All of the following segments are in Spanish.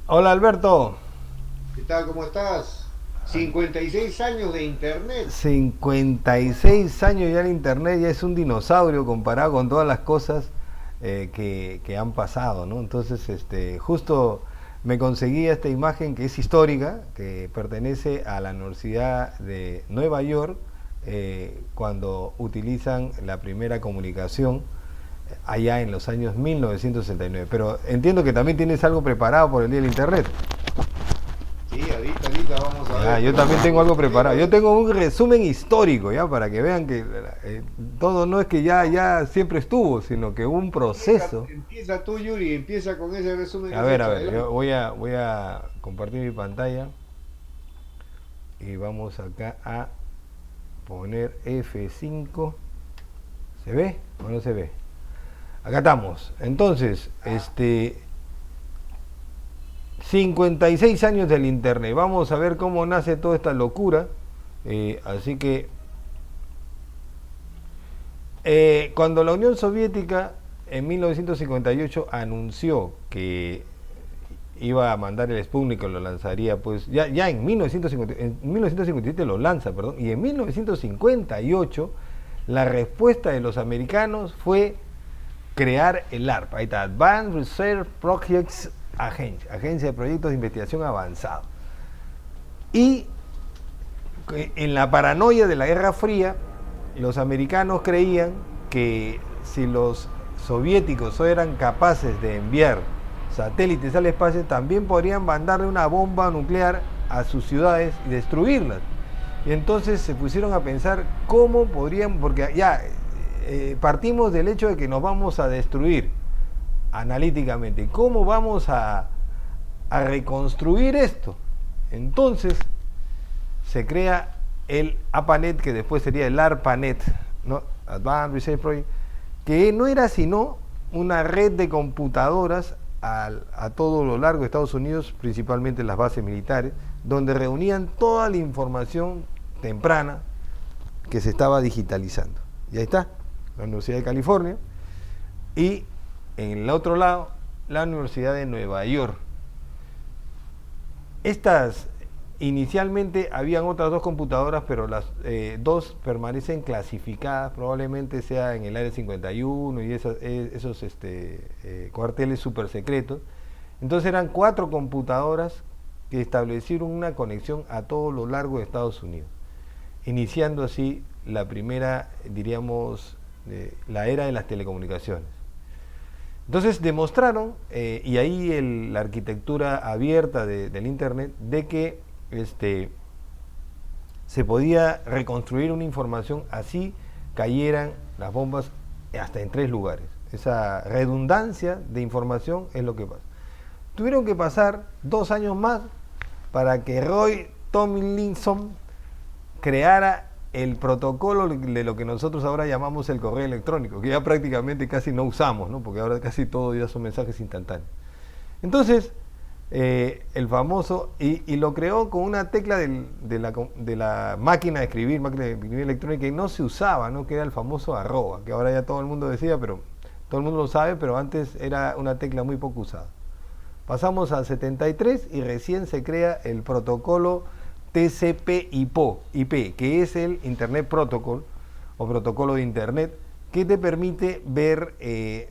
Hola Alberto, ¿Qué tal? ¿Cómo estás? 56 años de internet. 56 años ya el internet ya es un dinosaurio comparado con todas las cosas que han pasado, ¿no? Entonces, justo me conseguí esta imagen que es histórica, que pertenece a la Universidad de Nueva York, cuando utilizan la primera comunicación allá en los años 1969. Pero entiendo que también tienes algo preparado por el día del internet. Sí, ahorita vamos a Ya, ver, yo pero también tengo algo preparado. primero Yo tengo un resumen histórico, ya, para que vean que todo no es que ya siempre estuvo, sino que hubo un proceso. empieza tú, Yuri, empieza con ese resumen que has A hecho. ver, yo Adelante. voy a compartir mi pantalla y vamos acá a poner F5. ¿Se ve o no se ve? Acá estamos. Entonces, 56 años del Internet. Vamos a ver cómo nace toda esta locura. Así que cuando la Unión Soviética en 1958 anunció que iba a mandar el Sputnik, lo lanzaría, pues ya en 1957 lo lanza, perdón, y en 1958 la respuesta de los americanos fue crear el ARPA, ahí está, Advanced Research Projects Agency, Agencia de Proyectos de Investigación Avanzado. Y en la paranoia de la Guerra Fría, los americanos creían que si los soviéticos eran capaces de enviar satélites al espacio, también podrían mandarle una bomba nuclear a sus ciudades y destruirlas. Y entonces se pusieron a pensar cómo podrían, porque ya partimos del hecho de que nos vamos a destruir analíticamente. ¿Cómo vamos a reconstruir esto? Entonces se crea el APANET, que después sería el ARPANET, ¿no? Advanced Research Project, que no era sino una red de computadoras a todo lo largo de Estados Unidos, principalmente las bases militares, donde reunían toda la información temprana que se estaba digitalizando. Y ahí está, la Universidad de California, y en el otro lado, la Universidad de Nueva York. Estas inicialmente habían otras dos computadoras, pero las dos permanecen clasificadas, probablemente sea en el área 51 y esos cuarteles super secretos. Entonces eran cuatro computadoras que establecieron una conexión a todo lo largo de Estados Unidos, iniciando así la primera, diríamos, la era de las telecomunicaciones. Entonces demostraron, y ahí la arquitectura abierta del Internet, de que se podía reconstruir una información así cayeran las bombas hasta en tres lugares. Esa redundancia de información es lo que pasa. Tuvieron que pasar 2 años más para que Roy Tomlinson creara el protocolo de lo que nosotros ahora llamamos el correo electrónico, que ya prácticamente casi no usamos, ¿no? Porque ahora casi todo ya son mensajes instantáneos. Entonces, el famoso, y lo creó con una tecla de la máquina de escribir electrónica, que no se usaba, ¿no? Que era el famoso arroba, que ahora ya todo el mundo decía, pero todo el mundo lo sabe, pero antes era una tecla muy poco usada. Pasamos al 73 y recién se crea el protocolo TCP/IP, que es el Internet Protocol o protocolo de Internet, que te permite ver,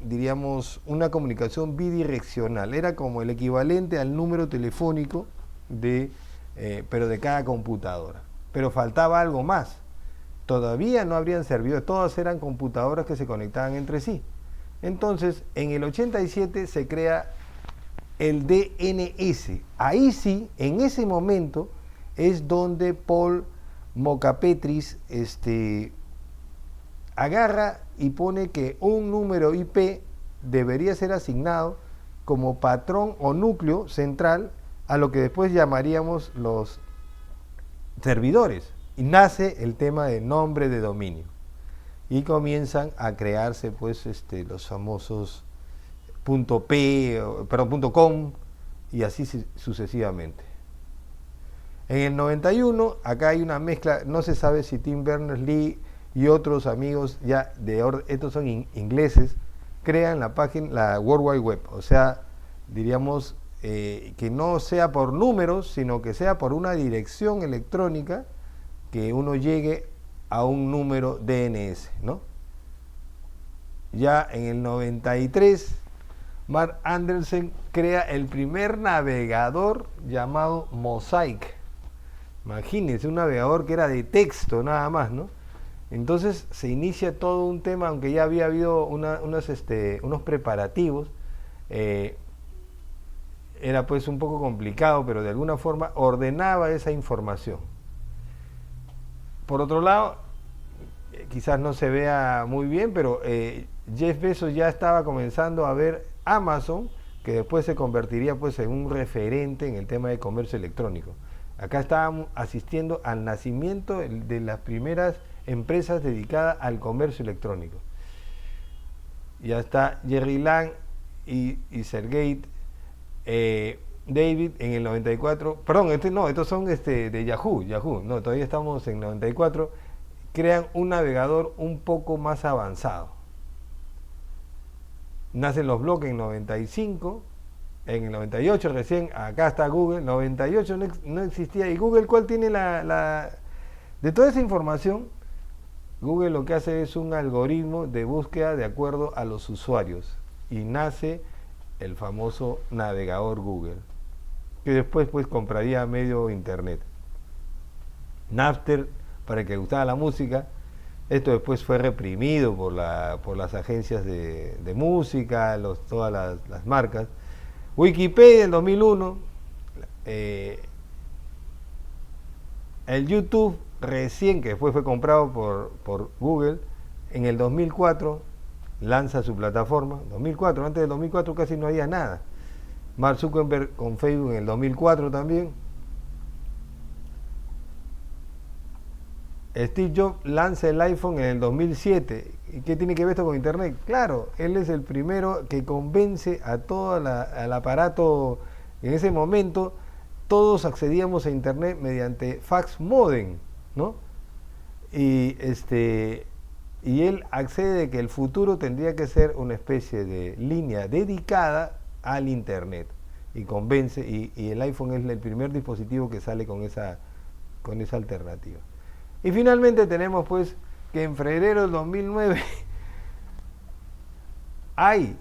diríamos, una comunicación bidireccional. Era como el equivalente al número telefónico pero de cada computadora. Pero faltaba algo más. Todavía no habrían servido, todas eran computadoras que se conectaban entre sí. Entonces, en el 87 se crea el DNS. Ahí sí, en ese momento, es donde Paul Mocapetris agarra y pone que un número IP debería ser asignado como patrón o núcleo central a lo que después llamaríamos los servidores. Y nace el tema de nombre de dominio. Y comienzan a crearse pues los famosos .p, perdón, .com y así sucesivamente. En el 91, acá hay una mezcla, no se sabe si Tim Berners-Lee y otros amigos ya estos son ingleses, crean la página, la World Wide Web, o sea, diríamos que no sea por números, sino que sea por una dirección electrónica que uno llegue a un número DNS, ¿no? Ya en el 93, Mark Andersen crea el primer navegador llamado Mosaic. Imagínense, un navegador que era de texto nada más, ¿no? Entonces se inicia todo un tema, aunque ya había habido unos preparativos, eh, era pues un poco complicado, pero de alguna forma ordenaba esa información. Por otro lado, quizás no se vea muy bien, pero Jeff Bezos ya estaba comenzando a ver Amazon, que después se convertiría pues en un referente en el tema de comercio electrónico. Acá estábamos asistiendo al nacimiento de las primeras empresas dedicadas al comercio electrónico. Ya está Jerry Lang y Sergey David en el 94. Perdón, estos son de Yahoo, no, todavía estamos en 94. Crean un navegador un poco más avanzado. Nacen los blogs en 95, en el 98 recién, acá está Google, 98 no existía. ¿Y Google cuál tiene de toda esa información? Google lo que hace es un algoritmo de búsqueda de acuerdo a los usuarios y nace el famoso navegador Google, que después pues compraría medio internet. Napster, para el que gustaba la música. Esto después fue reprimido por las agencias de música, todas las marcas. Wikipedia en 2001, el YouTube recién, que después fue comprado por Google, en el 2004 lanza su plataforma. 2004, antes del 2004 casi no había nada. Mark Zuckerberg con Facebook en el 2004 también. Steve Jobs lanza el iPhone en el 2007. ¿Y qué tiene que ver esto con Internet? Claro, él es el primero que convence a todo el aparato. En ese momento todos accedíamos a Internet mediante fax modem, ¿no? Y, y él accede de que el futuro tendría que ser una especie de línea dedicada al Internet. Y convence, y el iPhone es el primer dispositivo que sale con esa alternativa. Y finalmente tenemos pues que en febrero del 2009 hay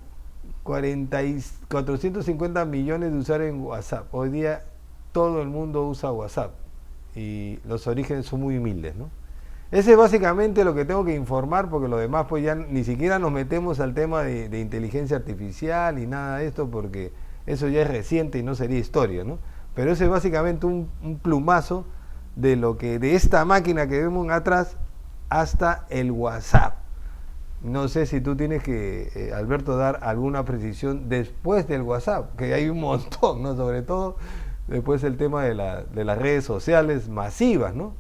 450 millones de usuarios en WhatsApp. Hoy día todo el mundo usa WhatsApp y los orígenes son muy humildes, ¿no? Ese es básicamente lo que tengo que informar, porque lo demás pues ya ni siquiera nos metemos al tema de inteligencia artificial y nada de esto, porque eso ya es reciente y no sería historia, ¿no? Pero ese es básicamente un plumazo de esta máquina que vemos atrás hasta el WhatsApp. No sé si tú tienes que, Alberto, dar alguna precisión después del WhatsApp, que hay un montón, ¿no? Sobre todo después el tema de las redes sociales masivas, ¿no?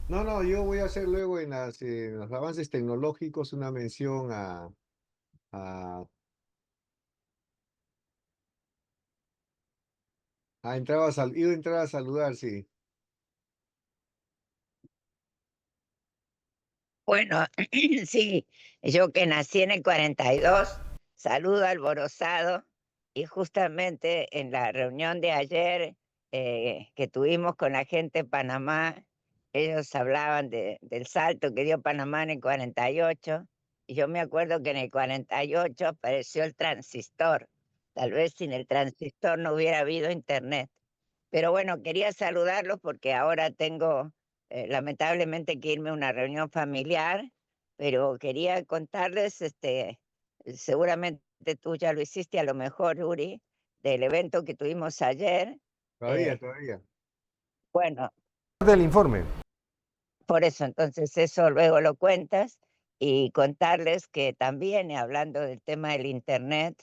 No, yo voy a hacer luego en los avances tecnológicos una mención a, iba a entrar a saludar, sí. Bueno, sí, yo que nací en el 42, saludo alborozado y justamente en la reunión de ayer que tuvimos con la gente de Panamá, ellos hablaban del salto que dio Panamá en el 48 y yo me acuerdo que en el 48 apareció el transistor. Tal vez sin el transistor no hubiera habido internet. Pero bueno, quería saludarlos porque ahora tengo lamentablemente que irme a una reunión familiar, pero quería contarles, seguramente tú ya lo hiciste a lo mejor, Uri, del evento que tuvimos ayer. Todavía, eh, todavía. bueno, Parte del informe. por eso, entonces eso luego lo cuentas y contarles que también, hablando del tema del Internet,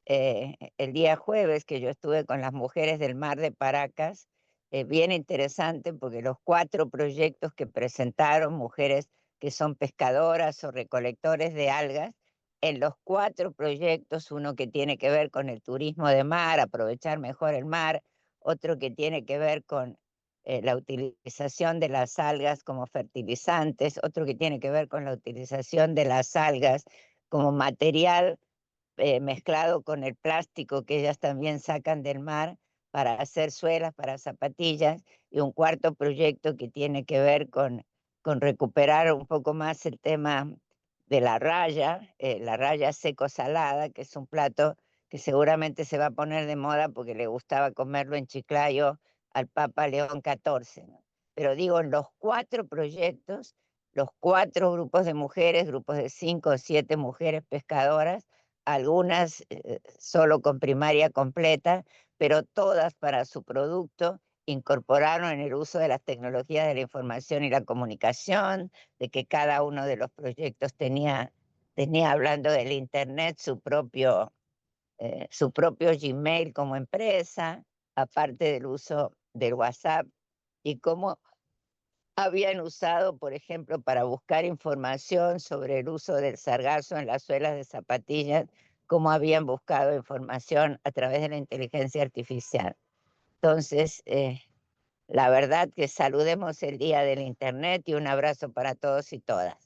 el día jueves que yo estuve con las mujeres del Mar de Paracas, bien interesante porque los 4 proyectos que presentaron mujeres que son pescadoras o recolectores de algas, en los 4 proyectos, uno que tiene que ver con el turismo de mar, aprovechar mejor el mar, otro que tiene que ver con la utilización de las algas como fertilizantes, otro que tiene que ver con la utilización de las algas como material mezclado con el plástico que ellas también sacan del mar para hacer suelas para zapatillas, y un cuarto proyecto que tiene que ver con recuperar un poco más el tema de la raya seco-salada, que es un plato que seguramente se va a poner de moda porque le gustaba comerlo en Chiclayo al Papa León XIV, ¿no? Pero digo, en los 4 proyectos, los 4 grupos de mujeres, grupos de 5 o 7 mujeres pescadoras, algunas solo con primaria completa, pero todas para su producto incorporaron en el uso de las tecnologías de la información y la comunicación, de que cada uno de los proyectos tenía hablando del Internet, su propio Gmail como empresa, aparte del uso del WhatsApp, y cómo habían usado, por ejemplo, para buscar información sobre el uso del sargazo en las suelas de zapatillas, cómo habían buscado información a través de la inteligencia artificial. Entonces, la verdad que saludemos el Día del Internet y un abrazo para todos y todas.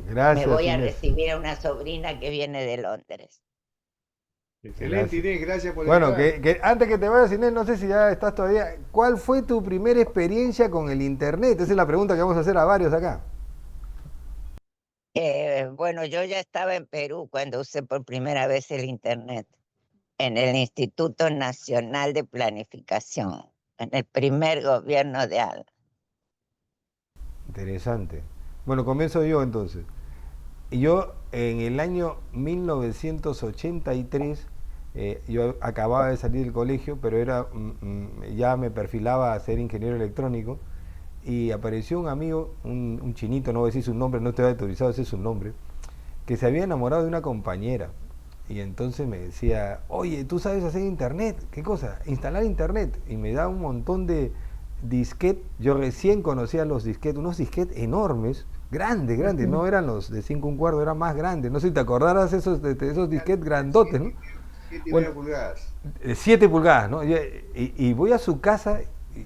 Me Gracias, voy a Inés. recibir a una sobrina que viene de Londres. Excelente, Gracias. Inés, gracias por Bueno, entrar. que antes que te vayas, Inés, no sé si ya estás todavía. ¿Cuál fue tu primera experiencia con el Internet? Esa es la pregunta que vamos a hacer a varios acá. Bueno, yo ya estaba en Perú cuando usé por primera vez el Internet, en el Instituto Nacional de Planificación, en el primer gobierno de Alba. Interesante. Bueno, comienzo yo entonces. Y yo en el año 1983, yo acababa de salir del colegio, pero ya me perfilaba a ser ingeniero electrónico, y apareció un amigo, un chinito, no voy a decir su nombre, no estoy autorizado a decir su nombre, que se había enamorado de una compañera. Y entonces me decía, oye, ¿tú sabes hacer internet? ¿Qué cosa? Instalar internet. Y me da un montón de disquet. Yo recién conocía los disquetes, unos disquetes enormes, grandes, grandes. No eran los de 5 un cuarto, eran más grandes. No sé si te acordarás de esos disquetes grandotes, ¿no? 7,5 Bueno, pulgadas. 7 pulgadas, ¿no? Y voy a su casa, y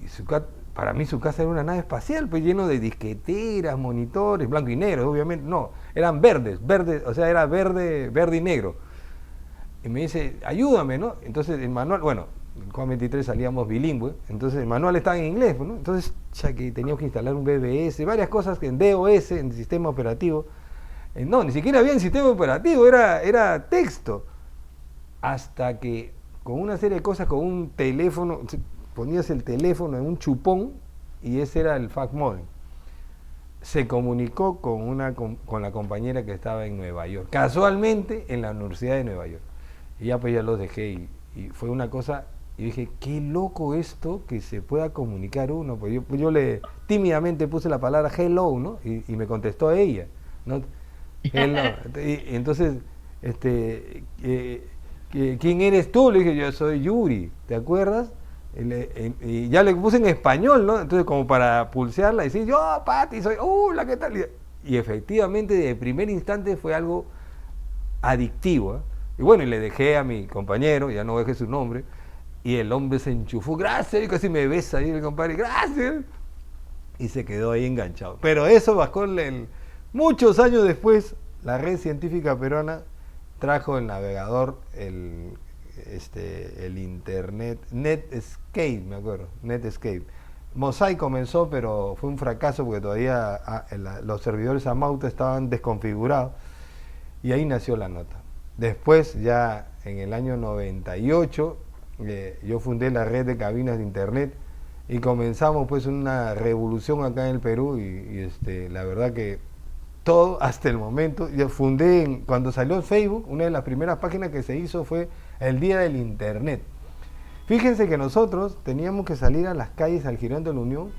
para mí su casa era una nave espacial, pues lleno de disqueteras, monitores, blanco y negro, obviamente. No, eran verdes, verdes, o sea, era verde, verde y negro. Y me dice, ayúdame, ¿no? Entonces el manual, bueno, en el COA 23 salíamos bilingüe, entonces el manual estaba en inglés, ¿no? Entonces ya que teníamos que instalar un BBS, varias cosas que en DOS, en el sistema operativo. No, ni siquiera había en sistema operativo, era texto. Hasta que con una serie de cosas, con un teléfono, ponías el teléfono en un chupón y ese era el fax modem. Se comunicó con la compañera que estaba en Nueva York, casualmente en la Universidad de Nueva York. Y ya pues ya los dejé y fue una cosa, y dije, qué loco esto que se pueda comunicar uno. Pues yo le tímidamente puse la palabra hello, ¿no? Y me contestó ella, ¿no? Hello. Y entonces, ¿quién eres tú? Le dije, yo soy Yuri, ¿te acuerdas? Y ya le puse en español, ¿no? Entonces, como para pulsearla, y decir, yo, Pati, soy, la ¿qué tal? Y efectivamente, de primer instante fue algo adictivo, ¿eh? Y bueno, y le dejé a mi compañero, ya no dejé su nombre, y el hombre se enchufó, gracias, y casi me besa ahí el compadre, gracias, y se quedó ahí enganchado. Pero eso bajó muchos años después, la red científica peruana trajo el navegador, el internet, Netscape, me acuerdo, Netscape. Mosaic comenzó, pero fue un fracaso porque todavía los servidores Amauta estaban desconfigurados, y ahí nació la nota. Después, ya en el año 98, yo fundé la red de cabinas de internet y comenzamos pues una revolución acá en el Perú, y la verdad que todo hasta el momento. Yo fundé, cuando salió el Facebook, una de las primeras páginas que se hizo fue el Día del Internet. Fíjense que nosotros teníamos que salir a las calles al Girón de la Unión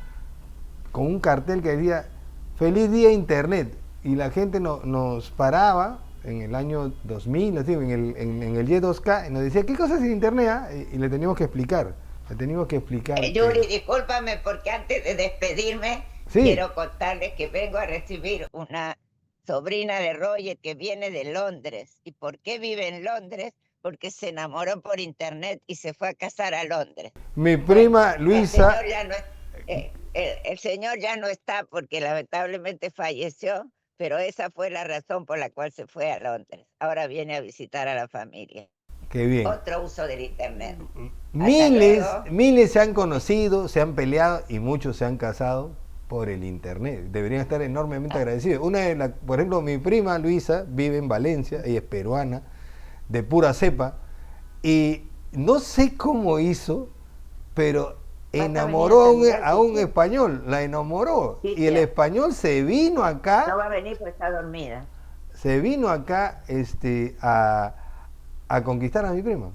con un cartel que decía Feliz Día Internet, y la gente nos paraba en el año 2000, en el Y2K, y nos decía, ¿qué cosa es Internet? ¿Ah? Y le teníamos que explicar. Yuri, discúlpame porque antes de despedirme, Sí. quiero contarles que vengo a recibir una sobrina de Roger que viene de Londres. ¿Y por qué vive en Londres? Porque se enamoró por internet y se fue a casar a Londres. Mi prima Luisa. El señor ya no está porque lamentablemente falleció, pero esa fue la razón por la cual se fue a Londres. Ahora viene a visitar a la familia. Qué bien. Otro uso del Internet. Hasta Miles, luego. miles se han conocido, se han peleado y muchos se han casado por el internet. Deberían estar enormemente agradecidos. Por ejemplo, mi prima Luisa vive en Valencia, ella es peruana, de pura cepa, y no sé cómo hizo, pero Vas a enamoró venir a a un saludar, español, la enamoró, y el Cintia. español se vino No acá, va a venir porque está dormida. a conquistar a mi prima.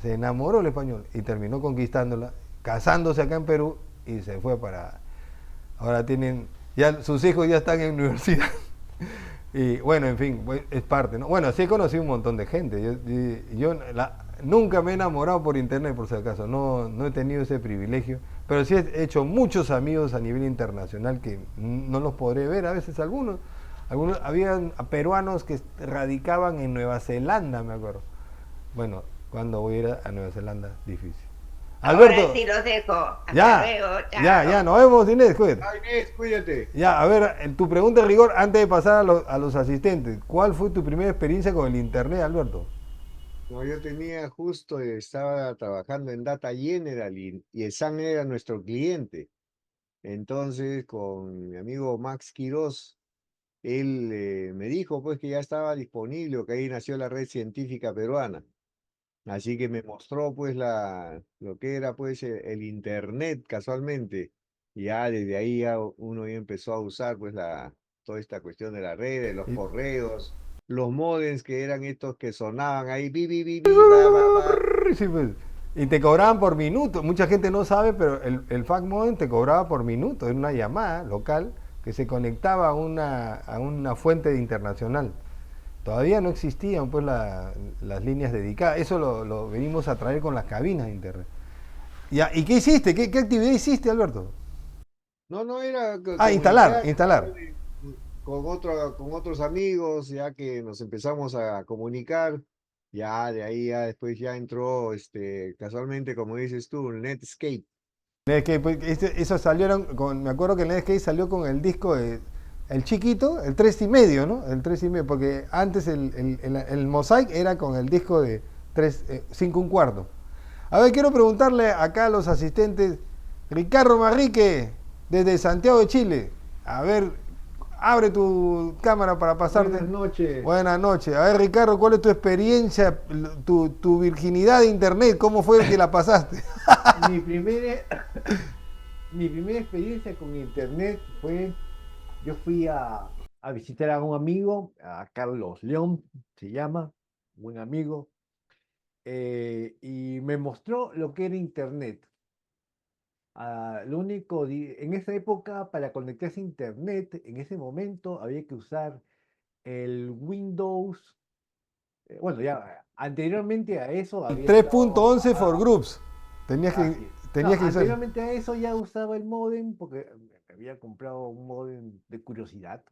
Se enamoró el español y terminó conquistándola, casándose acá en Perú y se fue para... Ahora ya sus hijos ya están en universidad. Y bueno, en fin, pues, es parte, ¿no? Bueno, sí he conocido un montón de gente. Nunca me he enamorado por internet, por si acaso. No he tenido ese privilegio. Pero sí he hecho muchos amigos a nivel internacional que no los podré ver a veces algunos. Había peruanos que radicaban en Nueva Zelanda, me acuerdo. Bueno, cuando voy a ir a Nueva Zelanda, difícil. Alberto, Ahora sí los dejo. Hasta ya, luego. ya, Chao. nos vemos, Inés, cuídate. Ay, Inés, cuídate. Ya, a ver, en tu pregunta de rigor, antes de pasar a los asistentes, ¿cuál fue tu primera experiencia con el internet, Alberto? No, yo estaba trabajando en Data General y el SAN era nuestro cliente. Entonces, con mi amigo Max Quiroz, él me dijo pues que ya estaba disponible, o que ahí nació la red científica peruana. Así que me mostró pues lo que era pues el internet casualmente. Y ya desde ahí uno ya empezó a usar pues toda esta cuestión de las redes, los Y- correos, los modems que eran estos que sonaban ahí, bi, ba, ba, ba. Sí, pues. Y te cobraban por minuto. Mucha gente no sabe, pero el fax modem te cobraba por minuto. Era una llamada local que se conectaba a una fuente internacional. Todavía no existían pues las líneas dedicadas. Eso lo venimos a traer con las cabinas de internet. Ya, ¿y qué hiciste? ¿Qué actividad hiciste, Alberto? No, era Ah, instalar, comunicar instalar. con otros amigos, ya que nos empezamos a comunicar. Ya de ahí ya después ya entró casualmente, como dices tú, Netscape. Netscape, pues, eso salieron me acuerdo que el Netscape salió con el disco el chiquito, el 3,5, ¿no? El 3,5, porque antes el Mosaic era con el disco de 5,1/4. A ver, quiero preguntarle acá a los asistentes, Ricardo Marrique, desde Santiago de Chile. A ver, abre tu cámara para pasarte. Buenas noches. Buenas noches. A ver, Ricardo, ¿cuál es tu experiencia, tu virginidad de internet? ¿Cómo fue que la pasaste? Mi primera experiencia con internet fue, yo fui a visitar a un amigo, a Carlos León, se llama, buen amigo, y me mostró lo que era internet. En esa época, para conectarse a internet, en ese momento había que usar el Windows. Bueno, ya anteriormente a eso había estado 3,11 for groups. Tenías así que, es. tenías que usar. Anteriormente a eso ya usaba el módem porque había comprado un módem de curiosidad,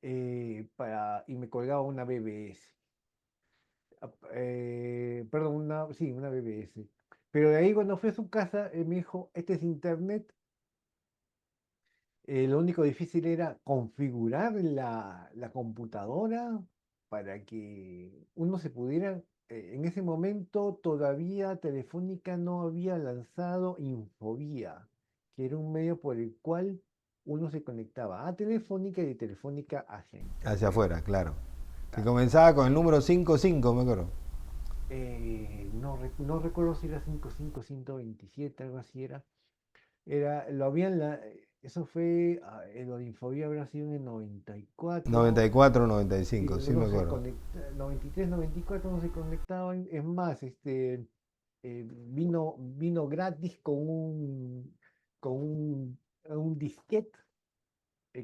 y me colgaba una BBS. Perdón, una BBS. Pero de ahí cuando fui a su casa, él me dijo, este es internet. Lo único difícil era configurar la computadora para que uno se pudiera. En ese momento todavía Telefónica no había lanzado Infovía, que era un medio por el cual uno se conectaba a Telefónica y de Telefónica hacia Internet. Hacia afuera, claro. Que Claro. comenzaba con el número 55, me acuerdo. No recuerdo si era 55127, algo así era. Eso fue, lo de Infobía habrá sido en el 94. 94, Sí, 95, sí me acuerdo. 93, 94 no se conectaban. Es más, vino gratis con un disquete,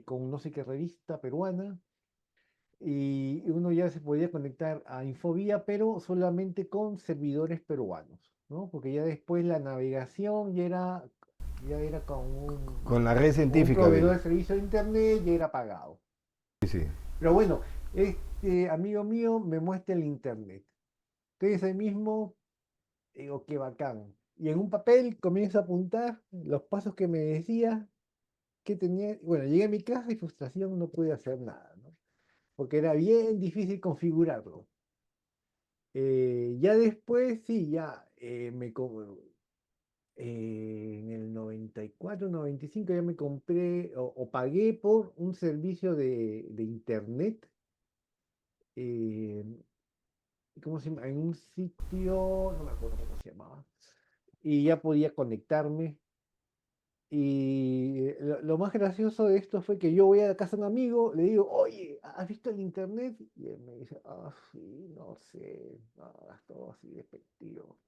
con no sé qué revista peruana. Y uno ya se podía conectar a Infobía, pero solamente con servidores peruanos, ¿no? Porque ya después la navegación ya era Con la red con un científica. proveedor de servicio de internet, ya era pagado. Sí, sí. Pero bueno, este amigo mío me muestra el internet. Entonces ahí mismo digo, qué bacán. Y en un papel comienzo a apuntar los pasos que me decía que tenía. Bueno, llegué a mi casa y frustración, no pude hacer nada, ¿no? porque era bien difícil configurarlo. Ya después, sí, ya en el 94, 95 ya me compré o pagué por un servicio de internet, eh, ¿cómo se llama? En un sitio, no me acuerdo cómo se llamaba, y ya podía conectarme. Y lo más gracioso de esto fue que yo voy a la casa de un amigo, le digo, oye, ¿has visto el internet? Y él me dice, ah, sí, no sé, todo así despectivo.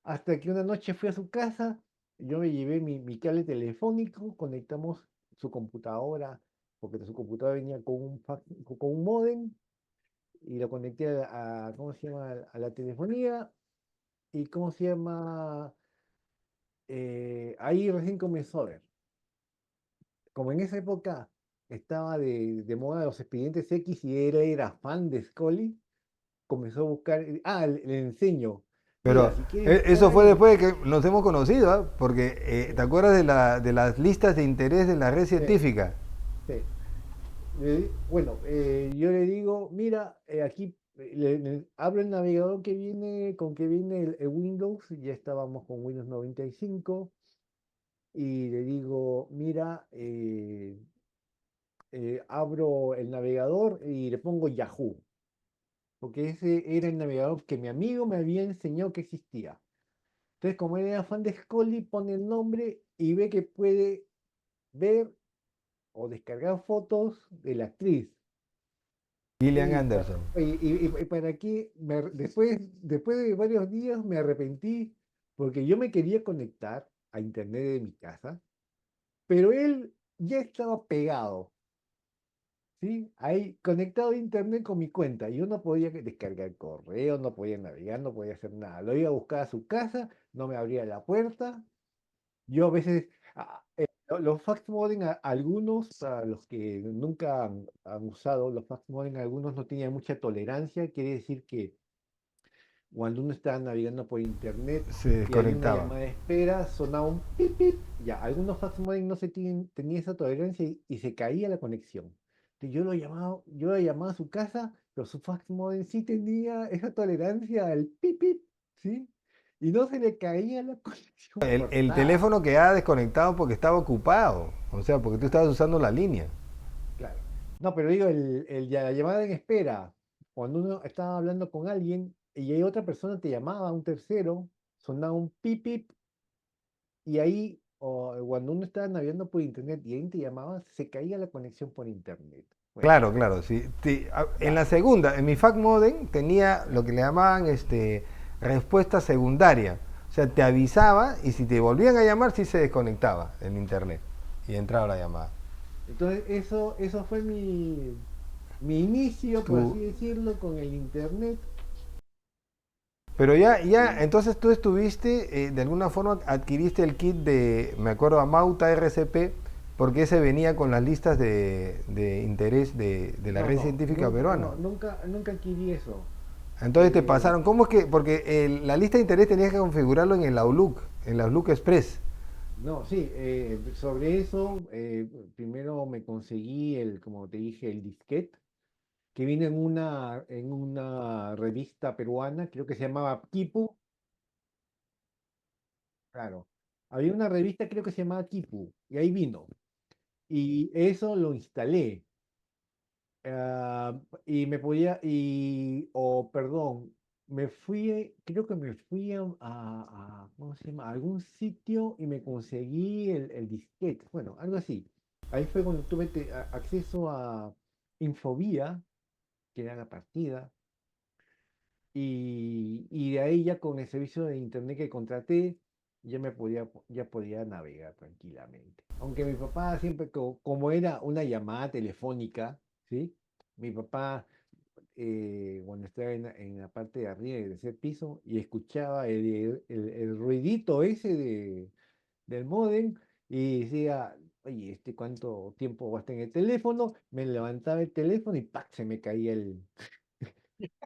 Hasta que una noche fui a su casa, yo me llevé mi cable telefónico, conectamos su computadora, porque su computadora venía con un módem, y lo conecté ¿cómo se llama? A la telefonía, y ¿cómo se llama? Ahí recién comenzó a ver. Como en esa época estaba de moda los expedientes X y él era fan de Scully, comenzó a buscar, le enseño, mira, Pero si quieres eso buscar fue después de que nos hemos conocido, ¿ah? Porque ¿te acuerdas de las listas de interés de la red sí, científica? sí. Bueno, yo le digo, mira, aquí abro el navegador que viene, con que viene el Windows, ya estábamos con Windows 95, y le digo, mira, abro el navegador y le pongo Yahoo, porque ese era el navegador que mi amigo me había enseñado que existía. Entonces, como él era fan de Scully, pone el nombre y ve que puede ver o descargar fotos de la actriz. Gillian Y, Anderson. y para qué, después de varios días me arrepentí porque yo me quería conectar a internet de mi casa, pero él ya estaba pegado, ¿sí? Ahí conectado a internet con mi cuenta. Yo no podía descargar correo, no podía navegar, no podía hacer nada. Lo iba a buscar a su casa, no me abría la puerta. Yo a veces, los fax modem, algunos, a los que nunca han usado los fax modem, algunos no tenían mucha tolerancia. Quiere decir que cuando uno está navegando por internet Se y hay una desconectaba. llamada de espera, sonaba un pip pip. Ya, algunos fax modem no se tenía esa tolerancia y se caía la conexión. Entonces yo lo llamaba a su casa, pero su fax modem sí tenía esa tolerancia al pip pip, ¿sí? Y no se le caía la conexión por El nada. teléfono quedaba desconectado porque estaba ocupado. O sea, porque tú estabas usando la línea. Claro. No, pero digo, la llamada en espera, cuando uno estaba hablando con alguien y hay otra persona te llamaba, un tercero, sonaba un pip pip y ahí, o cuando uno estaba navegando por internet y alguien te llamaba, se caía la conexión por internet. Bueno, Claro, claro, sí. En la ya, segunda, en mi fax modem tenía lo que le llamaban respuesta secundaria. O sea, te avisaba y si te volvían a llamar, sí se desconectaba el internet y entraba la llamada. entonces eso fue mi inicio, por Tú, así decirlo, con el internet. pero ya, Y entonces tú estuviste, de alguna forma adquiriste el kit de, me acuerdo, Amauta RCP, porque ese venía con las listas de interés de la no, red no, científica peruana. nunca adquirí eso. Entonces te Eh, pasaron, ¿cómo es que? Porque la lista de interés tenías que configurarlo en el Outlook, en el Outlook Express. No, sí, sobre eso, primero me conseguí como te dije, el disquete, que viene en una revista peruana, creo que se llamaba Kipu, claro. Había una revista, creo que se llamaba Kipu, y ahí vino. Y eso lo instalé. Y me podía, perdón, creo que me fui ¿cómo se llama? A algún sitio y me conseguí el disquete, bueno, algo así. Ahí fue cuando tuve acceso a Infobía, que era la partida, y de ahí ya con el servicio de internet que contraté, ya podía navegar tranquilamente. Aunque mi papá siempre, como era una llamada telefónica, ¿sí? Mi papá, cuando estaba en la parte de arriba del tercer piso y escuchaba el ruidito ese del módem y decía, oye, ¿cuánto tiempo va a estar en el teléfono? Me levantaba el teléfono y ¡pac! Se me caía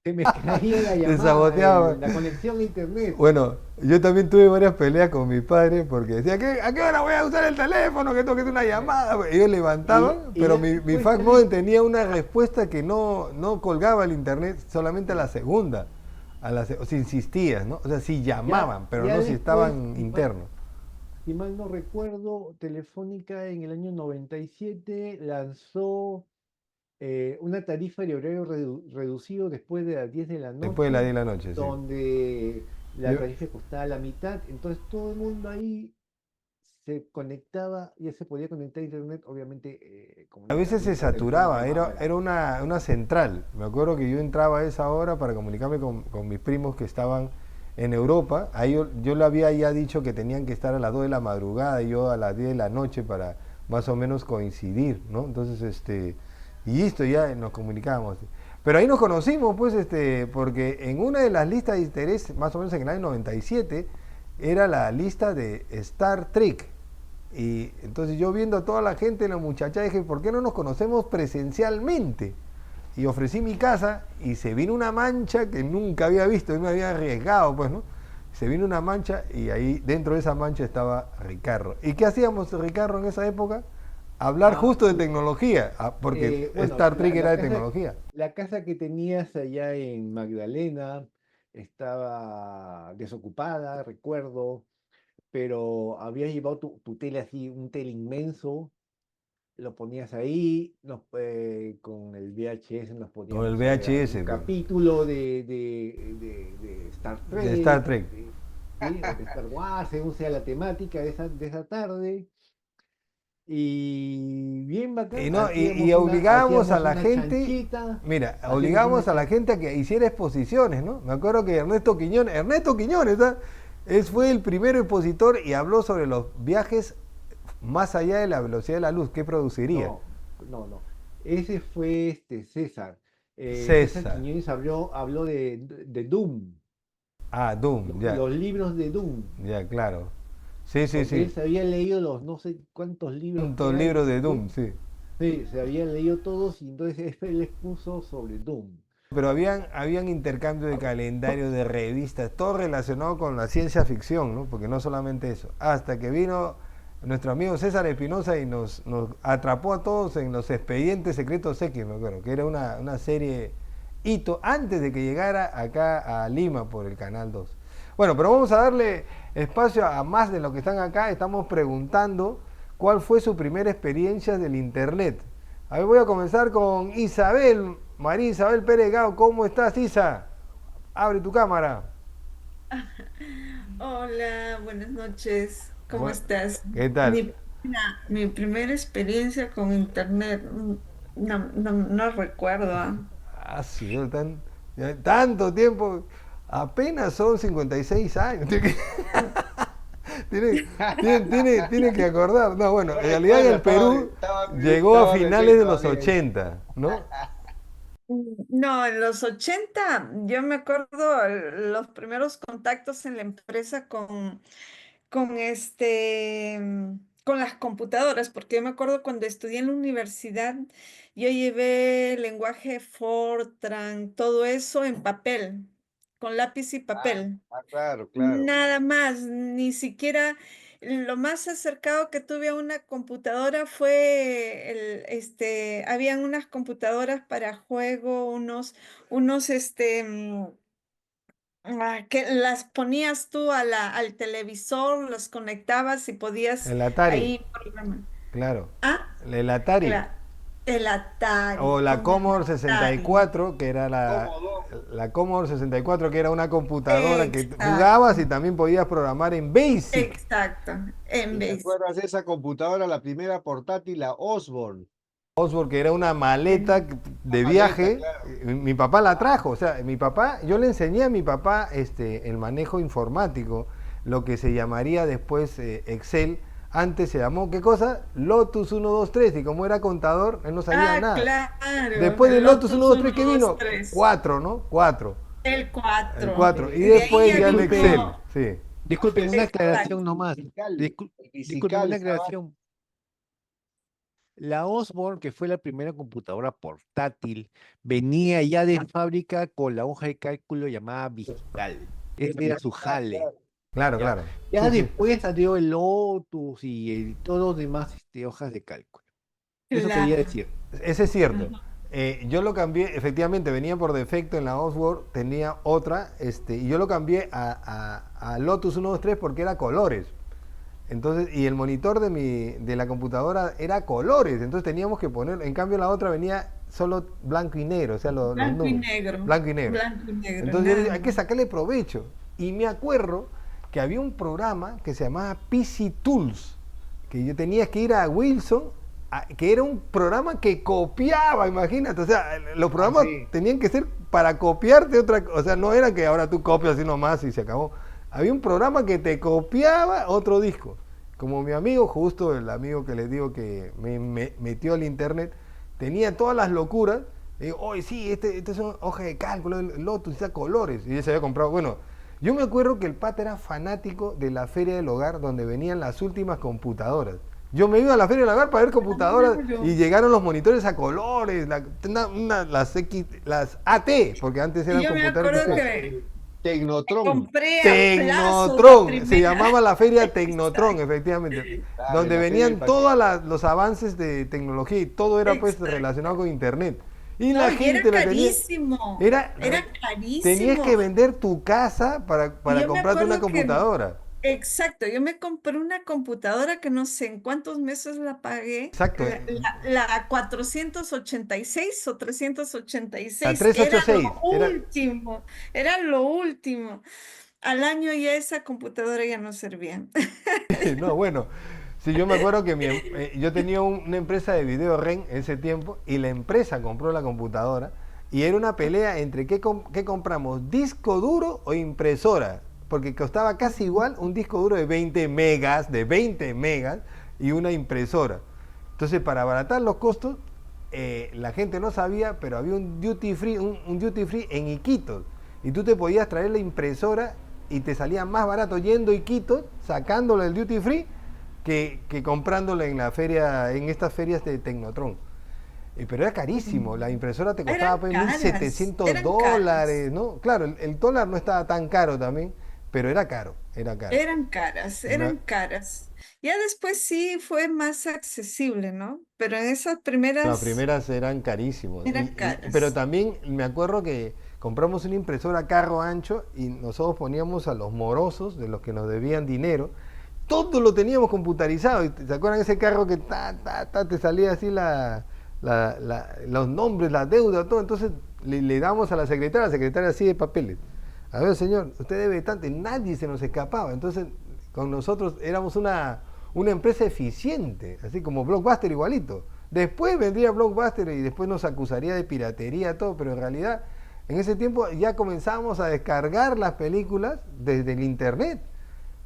Se me caía la Te llamada, saboteaba. la conexión a internet. Bueno, yo también tuve varias peleas con mi padre porque decía, ¿a qué hora voy a usar el teléfono? Que tengo que hacer una llamada. Ellos levantaban, Y pero ya mi después fax también- modem tenía una respuesta que no colgaba el internet solamente a la segunda. O si insistías, ¿no? O sea, si llamaban, pero ya no si después, estaban internos. si mal no recuerdo, Telefónica en el año 97 lanzó una tarifa de horario reducido después de las 10 de la Después de las 10 noche, de la noche, sí. donde la Yo- tarifa costaba la mitad, entonces todo el mundo ahí se conectaba, ya se podía conectar a internet, obviamente A veces se comunicación por teléfono saturaba, más era barata. una central. Me acuerdo que yo entraba a esa hora para comunicarme con mis primos que estaban en Europa. Ahí yo le había ya dicho que tenían que estar a las 2 de la madrugada y yo a las 10 de la noche para más o menos coincidir, ¿no? Entonces, y listo, ya nos comunicábamos. Pero ahí nos conocimos, pues, porque en una de las listas de interés, más o menos en el año 97, era la lista de Star Trek. Y entonces yo viendo a toda la gente, la muchacha, dije, ¿por qué no nos conocemos presencialmente? Y ofrecí mi casa y se vino una mancha que nunca había visto, yo me había arriesgado, pues, ¿no? Se vino una mancha y ahí dentro de esa mancha estaba Ricardo. ¿Y qué hacíamos, Ricardo, en esa época? Hablar Ah, justo de tecnología, porque bueno, Star Trek era de tecnología. la casa que tenías allá en Magdalena estaba desocupada, recuerdo, pero habías llevado tu tele así, un tele inmenso, lo ponías ahí, con el VHS nos Con el poníamos a ver VHS, algún pues, capítulo de Star de Star Trek, Trek. ¿sí? O de Star Wars, según sea la temática de esa tarde. Y bien Y, bacán, no, y obligábamos a hacíamos la una gente, chanchita, mira, hacíamos obligábamos una a la gente a que hiciera exposiciones, ¿no? Me acuerdo que Ernesto Quiñones, ¿ah? Fue el primer expositor y habló sobre los viajes más allá de la velocidad de la luz, ¿qué produciría? no. Ese fue César. César César. Quiñones habló de Doom, Ah, Doom, ya, los libros de Doom, ya, claro. Sí, sí, porque él sí. se había leído los no sé cuántos libros Tantos que hay libros de de Doom, Doom. sí. Sí, se había leído todos y entonces él expuso sobre Doom. Pero habían intercambio de calendarios, de revistas, todo relacionado con la ciencia ficción, ¿no? Porque no solamente eso. Hasta que vino nuestro amigo César Espinosa y nos atrapó a todos en los Expedientes Secretos X, me acuerdo, que era una serie hito antes de que llegara acá a Lima por el Canal 2. Bueno, pero vamos a darle espacio a más de lo que están acá. Estamos preguntando cuál fue su primera experiencia del Internet. A ver, voy a comenzar con Isabel, María Isabel Pérez Gao. ¿Cómo estás, Isa? Abre tu cámara. Hola, buenas noches. ¿Cómo Bueno, estás? ¿qué tal? Mi primera experiencia con internet, no recuerdo. Ah, sí, tanto tiempo. Apenas son 56 años. Tiene que acordar. No, bueno, No en realidad en recuerdo, el Perú llegó a estaba finales bebé de los todavía. 80, ¿no? No, en los 80 yo me acuerdo los primeros contactos en la empresa con las computadoras, porque yo me acuerdo cuando estudié en la universidad, yo llevé lenguaje Fortran, todo eso en papel, con lápiz y papel. Claro, claro. Nada más, ni siquiera lo más acercado que tuve a una computadora fue habían unas computadoras para juego, que las ponías tú al televisor, los conectabas y podías El Atari, ahí programar. claro. Ah, El Atari. claro, el Atari, O la con el Commodore Atari. 64, que era Cómodo. la Commodore 64, que era una computadora que jugabas y Exacto, también podías programar en BASIC. exacto, en ¿Y te vez. acuerdas de esa computadora, la primera portátil, la Osborne? Osborne, que era una maleta de La maleta, viaje. claro. Mi papá la trajo, o sea, mi papá, yo le enseñé a mi papá el manejo informático, lo que se llamaría después Excel. Antes se llamó, ¿qué cosa? Lotus 123, y como era contador, él no sabía Ah, nada. claro, Después el del Lotus Lotus 123, ¿qué 1, 2, vino? 3. 4, ¿no? 4. El El 4. 4. Y Y de ahí después ya ya el Excel, Disculpen, vino. sí. disculpen, una PC, Exacto. aclaración nomás. Physical, el Disculpen Physical una estaba. aclaración. La Osborne, que fue la primera computadora portátil, venía ya de fábrica con la hoja de cálculo llamada Viscal. Ese era su jale. Claro, ¿Ya? claro. Ya Sí, sí. después salió el Lotus y todos los demás hojas de cálculo. Eso quería Claro. decir. Ese es cierto. Ajá. Yo lo cambié, efectivamente, venía por defecto en la Oswald, tenía otra, y yo lo cambié a Lotus 123 porque era colores. Entonces, y el monitor de la computadora era colores, entonces teníamos que poner, en cambio la otra venía solo blanco y negro, o sea, los Blanco y números, negro. blanco y negro. Blanco y negro, Entonces yo nada dije, hay que más. sacarle provecho. Y me acuerdo que había un programa que se llamaba PC Tools, que yo tenía que ir a Wilson, que era un programa que copiaba, imagínate, o sea, los Ah, programas sí. tenían que ser para copiarte otra cosa, o sea, no era que ahora tú copias así nomás y se acabó. Había un programa que te copiaba otro disco. Como mi amigo, justo el amigo que les digo que me metió al internet, tenía todas las locuras. Y digo, oye, sí, este es una hoja de cálculo, el Lotus, está colores. Y él se había comprado. Bueno, yo me acuerdo que el pata era fanático de la Feria del Hogar, donde venían las últimas computadoras. Yo me iba a la Feria del Hogar para ver computadoras Claro. y llegaron los monitores a colores, las AT, porque antes Y eran yo me computadores acuerdo PC. que Tecnotron. compré a plazos la Tecnotron, se primera. llamaba la feria Tecnotron, Exacto. efectivamente, Claro, en donde la feria del venían paquete. todos los avances de tecnología y todo era pues Exacto. relacionado con internet. Y No, la y era gente la tenía, carísimo. era, Era tenías carísimo. que vender tu casa Y para yo me comprarte una acuerdo que, computadora. exacto, yo me compré una computadora que no sé en cuántos meses la pagué. Exacto, La 486 o la 386 386, era lo último. Al año ya esa computadora ya no servía. no, bueno, sí, yo me acuerdo que yo tenía una empresa de video REN en ese tiempo y la empresa compró la computadora y era una pelea entre qué compramos, disco duro o impresora, porque costaba casi igual un disco duro de 20 megas y una impresora. Entonces, para abaratar los costos, la gente no sabía, pero había un duty free en Iquitos y tú te podías traer la impresora y te salía más barato yendo a Iquitos, sacándole el duty free, que comprándole en la feria, en estas ferias de Tecnotron. Pero era carísimo, la impresora te costaba pues, mil setecientos Eran caras. dólares, ¿no? Claro, el dólar no estaba tan caro también, pero era caro, era caro. Eran caras, Y me- eran caras. Ya después sí fue más accesible, ¿no? Pero en esas primeras las primeras eran carísimos. eran Pero caras. también me acuerdo que compramos una impresora carro ancho y nosotros poníamos a los morosos, de los que nos debían dinero, todo lo teníamos computarizado. ¿Se acuerdan ese carro que te salía así los nombres, la deuda, todo? Entonces le damos a la secretaria así de papeles. A ver, señor, usted debe tanto y nadie se nos escapaba. Entonces, con nosotros éramos una empresa eficiente, así como Blockbuster igualito. Después vendría Blockbuster y después nos acusaría de piratería, todo, pero en realidad en ese tiempo ya comenzábamos a descargar las películas desde el internet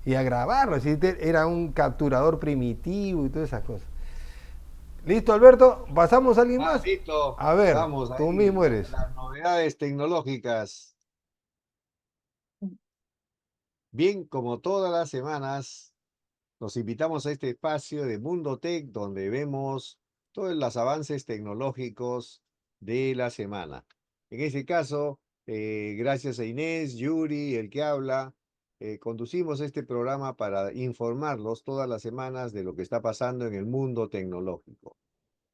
y a grabarlas. Era un capturador primitivo y todas esas cosas. Listo, Alberto, pasamos a alguien Ah, más. listo. A ver, Vamos tú ahí. mismo eres. Las novedades tecnológicas. Bien, como todas las semanas, nos invitamos a este espacio de Mundo Tech donde vemos todos los avances tecnológicos de la semana. En este caso, gracias a Inés, Yuri, el que habla, conducimos este programa para informarlos todas las semanas de lo que está pasando en el mundo tecnológico.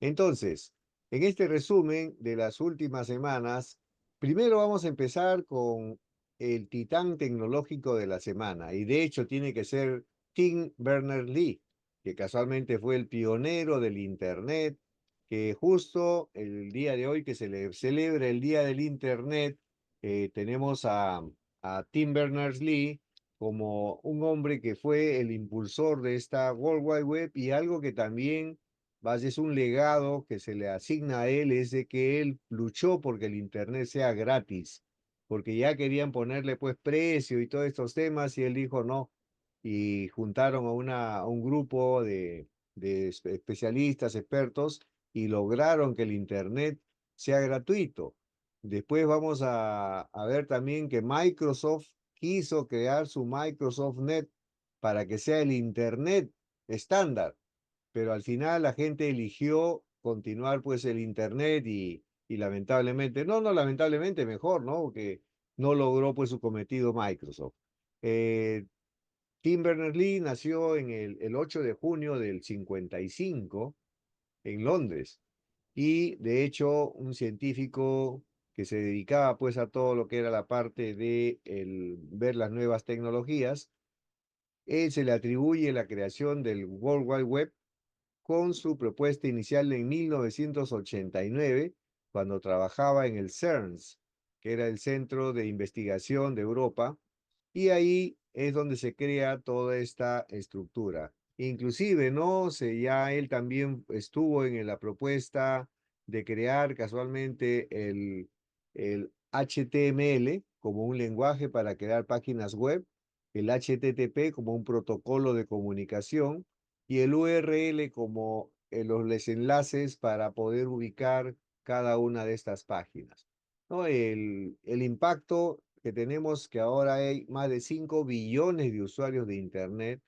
Entonces, en este resumen de las últimas semanas, primero vamos a empezar con el titán tecnológico de la semana, y de hecho tiene que ser Tim Berners-Lee, que casualmente fue el pionero del Internet, que justo el día de hoy que se le celebra el Día del Internet, tenemos a Tim Berners-Lee como un hombre que fue el impulsor de esta World Wide Web, y algo que también es un legado que se le asigna a él, es de que él luchó porque el Internet sea gratis, porque ya querían ponerle pues precio y todos estos temas, y él dijo no, y juntaron a un grupo de especialistas, expertos, y lograron que el Internet sea gratuito. Después vamos a ver también que Microsoft quiso crear su Microsoft Net para que sea el Internet estándar, pero al final la gente eligió continuar pues el Internet y lamentablemente, no lamentablemente, mejor, ¿no? Que no logró pues su cometido Microsoft. Eh, Tim Berners-Lee nació en el 8 de junio del 55 en Londres y de hecho un científico que se dedicaba pues a todo lo que era la parte de ver las nuevas tecnologías. Él se le atribuye la creación del World Wide Web con su propuesta inicial en 1989, cuando trabajaba en el CERNS, que era el Centro de Investigación de Europa, y ahí es donde se crea toda esta estructura. Inclusive, ¿no? Ya él también estuvo en la propuesta de crear casualmente el HTML como un lenguaje para crear páginas web, el HTTP como un protocolo de comunicación y el URL como los enlaces para poder ubicar cada una de estas páginas, ¿no? El impacto que tenemos que ahora hay más de 5 billones de usuarios de Internet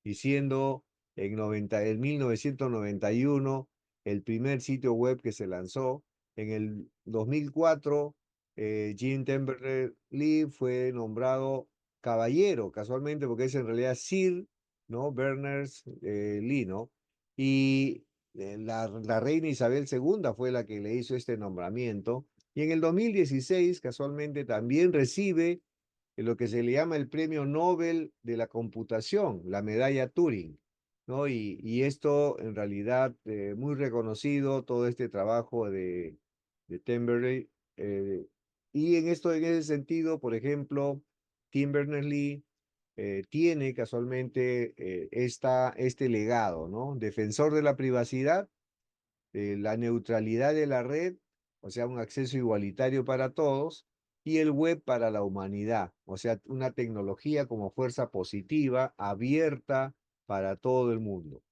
y siendo en 1991 el primer sitio web que se lanzó. En el 2004, Jim Timberlake fue nombrado caballero, casualmente porque es en realidad Sir, ¿no? Berners-Lee, ¿no? Y la reina Isabel II fue la que le hizo este nombramiento. Y en el 2016, casualmente, también recibe lo que se le llama el Premio Nobel de la Computación, la medalla Turing, ¿no? Y esto en realidad muy reconocido, todo este trabajo de Timberlake. Y en ese sentido, por ejemplo, Tim Berners-Lee tiene casualmente este legado, ¿no? Defensor de la privacidad, la neutralidad de la red, o sea, un acceso igualitario para todos, y el web para la humanidad, o sea, una tecnología como fuerza positiva, abierta para todo el mundo.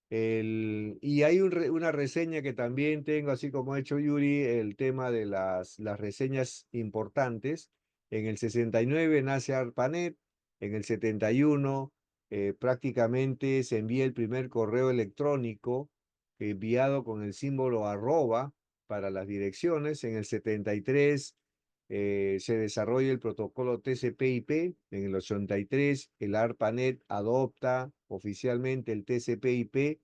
Y hay una reseña que también tengo, así como ha hecho Yuri, el tema de las reseñas importantes. En el 69 nace ARPANET, en el 71 prácticamente se envía el primer correo electrónico enviado con el símbolo arroba para las direcciones. En el 73 se desarrolla el protocolo TCP/IP. En el 83 el ARPANET adopta oficialmente el TCP/IP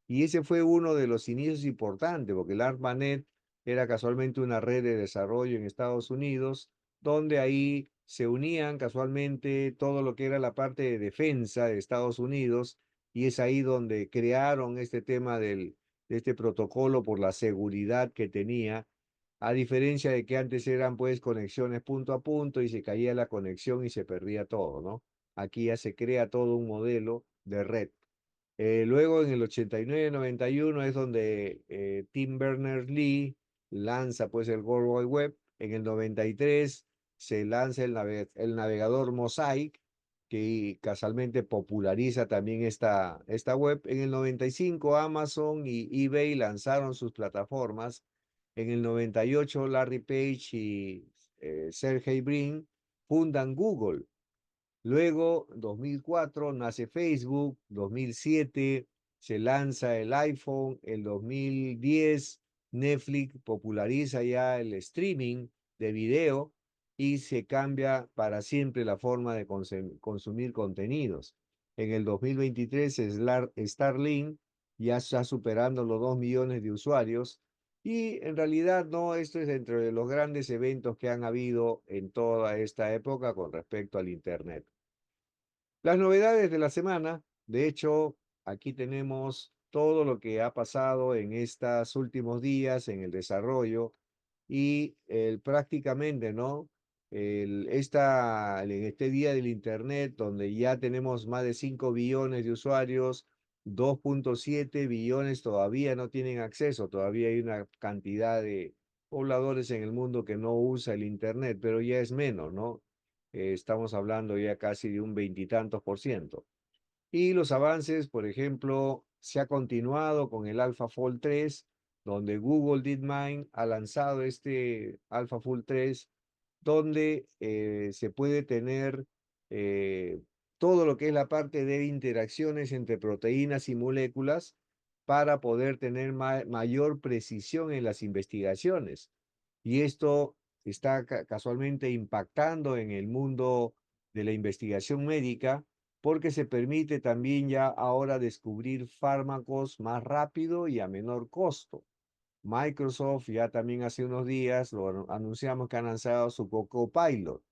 y ese fue uno de los inicios importantes porque el ARPANET era casualmente una red de desarrollo en Estados Unidos donde ahí se unían casualmente todo lo que era la parte de defensa de Estados Unidos y es ahí donde crearon este tema de este protocolo por la seguridad que tenía, a diferencia de que antes eran pues conexiones punto a punto y se caía la conexión y se perdía todo, ¿no? Aquí ya se crea todo un modelo de red. Luego en el 89-91 es donde Tim Berners-Lee lanza pues el World Wide Web. En el 93 se lanza el navegador Mosaic, que casualmente populariza también esta web. En el 95 Amazon y eBay lanzaron sus plataformas. En el 98 Larry Page y Sergey Brin fundan Google. Luego, 2004, nace Facebook, 2007 se lanza el iPhone, el 2010 Netflix populariza ya el streaming de video y se cambia para siempre la forma de consumir contenidos. En el 2023 Starlink ya está superando los 2 millones de usuarios y en realidad no, esto es dentro de los grandes eventos que han habido en toda esta época con respecto al Internet. Las novedades de la semana, de hecho, aquí tenemos todo lo que ha pasado en estos últimos días en el desarrollo y prácticamente, ¿no? En este día del Internet, donde ya tenemos más de 5 billones de usuarios, 2.7 billones todavía no tienen acceso, todavía hay una cantidad de pobladores en el mundo que no usa el Internet, pero ya es menos, ¿no? Estamos hablando ya casi de un veintitantos por ciento. Y los avances, por ejemplo, se ha continuado con el AlphaFold 3, donde Google DeepMind ha lanzado este AlphaFold 3, donde se puede tener todo lo que es la parte de interacciones entre proteínas y moléculas para poder tener mayor precisión en las investigaciones. Y esto está casualmente impactando en el mundo de la investigación médica porque se permite también ya ahora descubrir fármacos más rápido y a menor costo. Microsoft ya también hace unos días lo anunciamos que han lanzado su Copilot.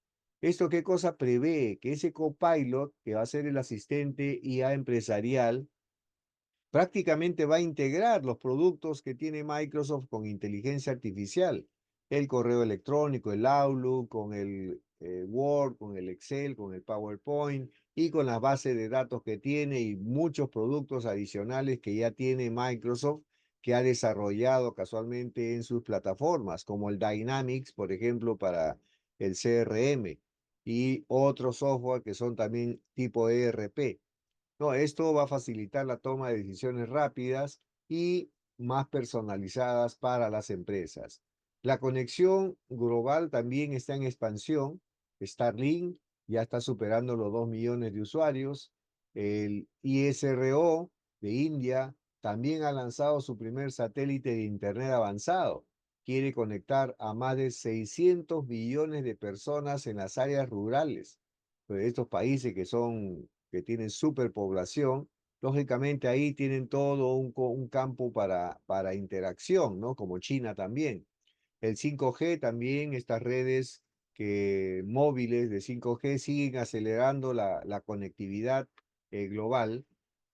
¿Esto qué cosa prevé? Que ese Copilot, que va a ser el asistente IA empresarial, prácticamente va a integrar los productos que tiene Microsoft con inteligencia artificial. El correo electrónico, el Outlook, con el Word, con el Excel, con el PowerPoint y con las bases de datos que tiene y muchos productos adicionales que ya tiene Microsoft que ha desarrollado casualmente en sus plataformas, como el Dynamics, por ejemplo, para el CRM y otros software que son también tipo ERP. No, esto va a facilitar la toma de decisiones rápidas y más personalizadas para las empresas. La conexión global también está en expansión. Starlink ya está superando los 2 millones de usuarios. El ISRO de India también ha lanzado su primer satélite de Internet avanzado. Quiere conectar a más de 600 millones de personas en las áreas rurales. Pues estos países que tienen superpoblación, lógicamente ahí tienen todo un campo para interacción, ¿no? Como China también. El 5G también, estas redes móviles de 5G siguen acelerando la conectividad global.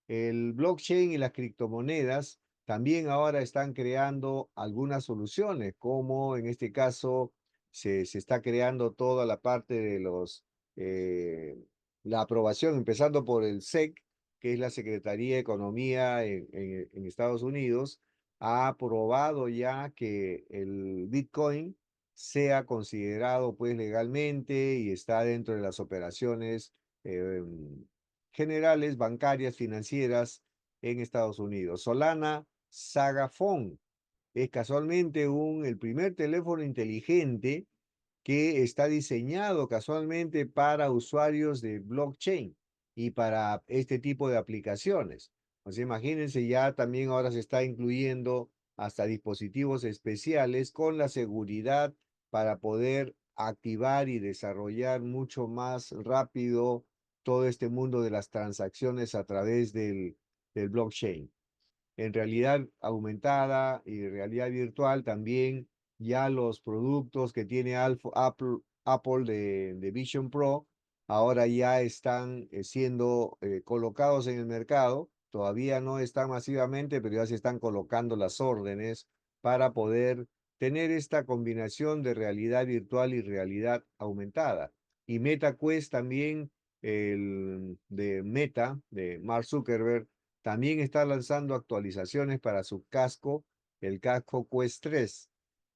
El blockchain y las criptomonedas también ahora están creando algunas soluciones, como en este caso se está creando toda la parte de eh, la aprobación, empezando por el SEC, que es la Secretaría de Economía en Estados Unidos, ha aprobado ya que el Bitcoin sea considerado pues legalmente y está dentro de las operaciones generales, bancarias, financieras en Estados Unidos. Solana Saga Phone es casualmente el primer teléfono inteligente que está diseñado casualmente para usuarios de blockchain y para este tipo de aplicaciones. O sea, imagínense, ya también ahora se está incluyendo hasta dispositivos especiales con la seguridad para poder activar y desarrollar mucho más rápido todo este mundo de las transacciones a través del blockchain. En realidad aumentada y realidad virtual también ya los productos que tiene Apple de Vision Pro ahora ya están siendo colocados en el mercado. Todavía no están masivamente, pero ya se están colocando las órdenes para poder tener esta combinación de realidad virtual y realidad aumentada. Y MetaQuest también, el de Meta, de Mark Zuckerberg, también está lanzando actualizaciones para su casco, el casco Quest 3,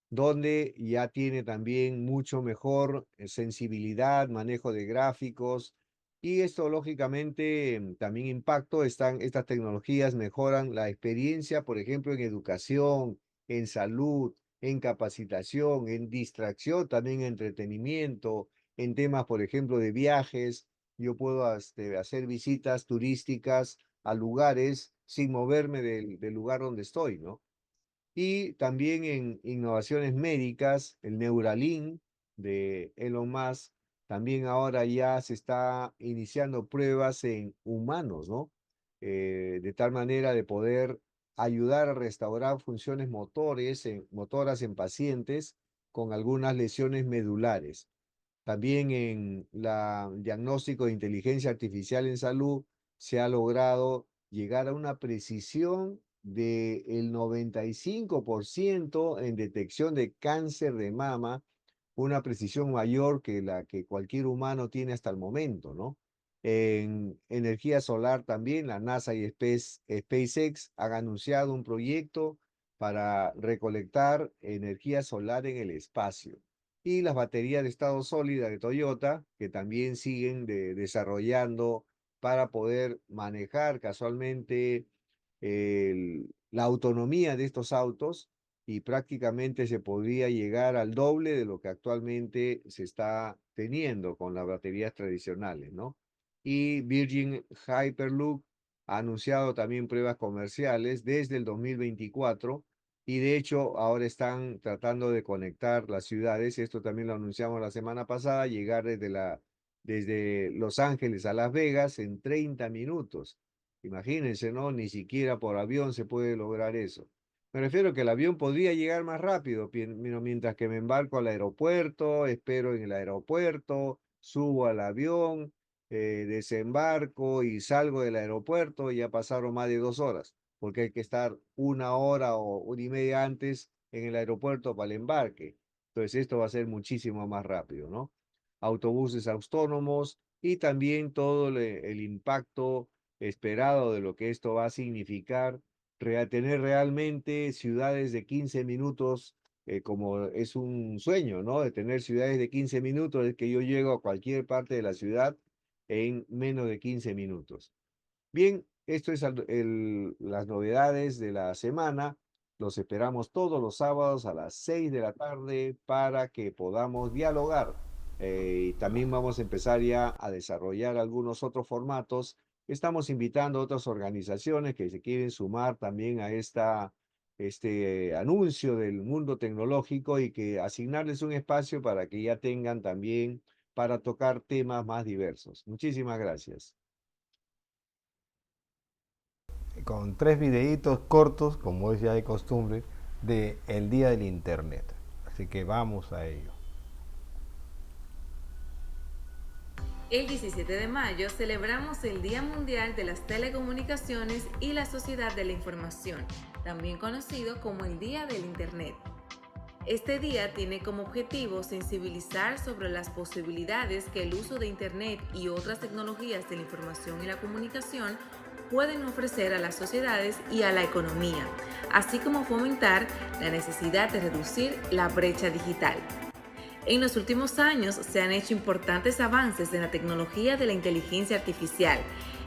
donde ya tiene también mucho mejor sensibilidad, manejo de gráficos, y esto lógicamente también impacto, estas tecnologías mejoran la experiencia, por ejemplo, en educación, en salud, en capacitación, en distracción, también en entretenimiento, en temas, por ejemplo, de viajes. Yo puedo hacer visitas turísticas a lugares sin moverme del lugar donde estoy, ¿no? Y también en innovaciones médicas, el Neuralink de Elon Musk, también ahora ya se está iniciando pruebas en humanos, ¿no? De tal manera de poder ayudar a restaurar funciones motoras en pacientes con algunas lesiones medulares. También en la diagnóstico de inteligencia artificial en salud se ha logrado llegar a una precisión del 95% en detección de cáncer de mama, una precisión mayor que la que cualquier humano tiene hasta el momento, ¿no? En energía solar también, la NASA y SpaceX han anunciado un proyecto para recolectar energía solar en el espacio. Y las baterías de estado sólido de Toyota, que también siguen desarrollando para poder manejar casualmente la autonomía de estos autos y prácticamente se podría llegar al doble de lo que actualmente se está teniendo con las baterías tradicionales, ¿no? Y Virgin Hyperloop ha anunciado también pruebas comerciales desde el 2024 y de hecho ahora están tratando de conectar las ciudades. Esto también lo anunciamos la semana pasada, llegar desde Los Ángeles a Las Vegas en 30 minutos. Imagínense, ¿no? Ni siquiera por avión se puede lograr eso. Me refiero que el avión podría llegar más rápido, mientras que me embarco al aeropuerto, espero en el aeropuerto, subo al avión, desembarco y salgo del aeropuerto, y ya pasaron más de 2 horas, porque hay que estar 1 hora o 1 y media antes en el aeropuerto para el embarque. Entonces esto va a ser muchísimo más rápido, ¿no? Autobuses autónomos y también todo el impacto esperado de lo que esto va a significar, tener realmente ciudades de 15 minutos, como es un sueño, ¿no? De tener ciudades de 15 minutos, es que yo llego a cualquier parte de la ciudad en menos de 15 minutos. Bien, esto es las novedades de la semana. Los esperamos todos los sábados a las 6 de la tarde para que podamos dialogar. Y también vamos a empezar ya a desarrollar algunos otros formatos. Estamos invitando a otras organizaciones que se quieren sumar también a este anuncio del mundo tecnológico, y que asignarles un espacio para que ya tengan también para tocar temas más diversos. Muchísimas gracias. Con 3 videitos cortos, como es ya de costumbre, de el Día del Internet. Así que vamos a ello. El 17 de mayo celebramos el Día Mundial de las Telecomunicaciones y la Sociedad de la Información, también conocido como el Día del Internet. Este día tiene como objetivo sensibilizar sobre las posibilidades que el uso de Internet y otras tecnologías de la información y la comunicación pueden ofrecer a las sociedades y a la economía, así como fomentar la necesidad de reducir la brecha digital. En los últimos años se han hecho importantes avances en la tecnología de la inteligencia artificial.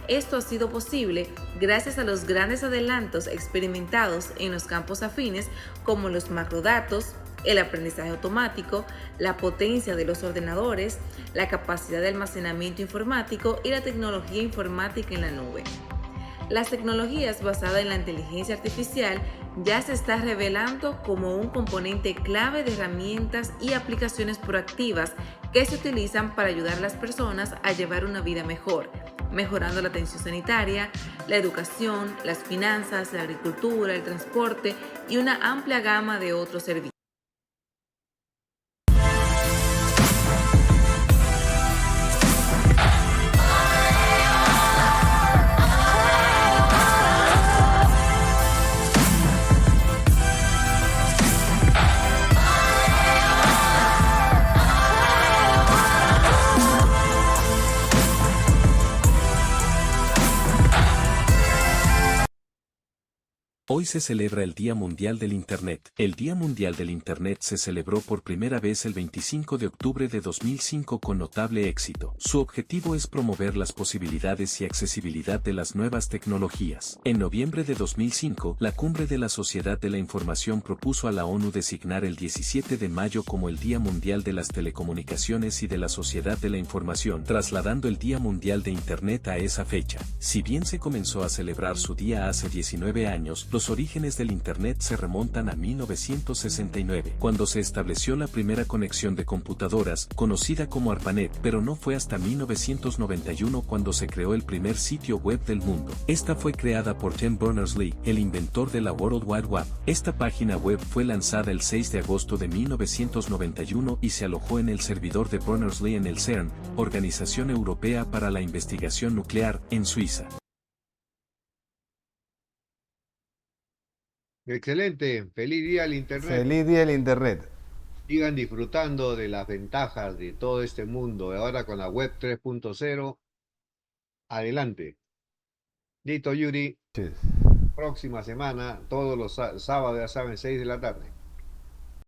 Esto ha sido posible gracias a los grandes adelantos experimentados en los campos afines como los macrodatos, el aprendizaje automático, la potencia de los ordenadores, la capacidad de almacenamiento informático y la tecnología informática en la nube. Las tecnologías basadas en la inteligencia artificial ya se está revelando como un componente clave de herramientas y aplicaciones proactivas que se utilizan para ayudar a las personas a llevar una vida mejor, mejorando la atención sanitaria, la educación, las finanzas, la agricultura, el transporte y una amplia gama de otros servicios. Hoy se celebra el Día Mundial del Internet. El Día Mundial del Internet se celebró por primera vez el 25 de octubre de 2005 con notable éxito. Su objetivo es promover las posibilidades y accesibilidad de las nuevas tecnologías. En noviembre de 2005, la Cumbre de la Sociedad de la Información propuso a la ONU designar el 17 de mayo como el Día Mundial de las Telecomunicaciones y de la Sociedad de la Información, trasladando el Día Mundial de Internet a esa fecha. Si bien se comenzó a celebrar su día hace 19 años, los orígenes del Internet se remontan a 1969, cuando se estableció la primera conexión de computadoras, conocida como ARPANET, pero no fue hasta 1991 cuando se creó el primer sitio web del mundo. Esta fue creada por Tim Berners-Lee, el inventor de la World Wide Web. Esta página web fue lanzada el 6 de agosto de 1991 y se alojó en el servidor de Berners-Lee en el CERN, Organización Europea para la Investigación Nuclear, en Suiza. Excelente, feliz día al Internet. Feliz Día del Internet. Sigan disfrutando de las ventajas de todo este mundo. Ahora con la web 3.0, adelante. Listo, Yuri. Sí. Próxima semana, todos los sábados, ya saben, 6 de la tarde.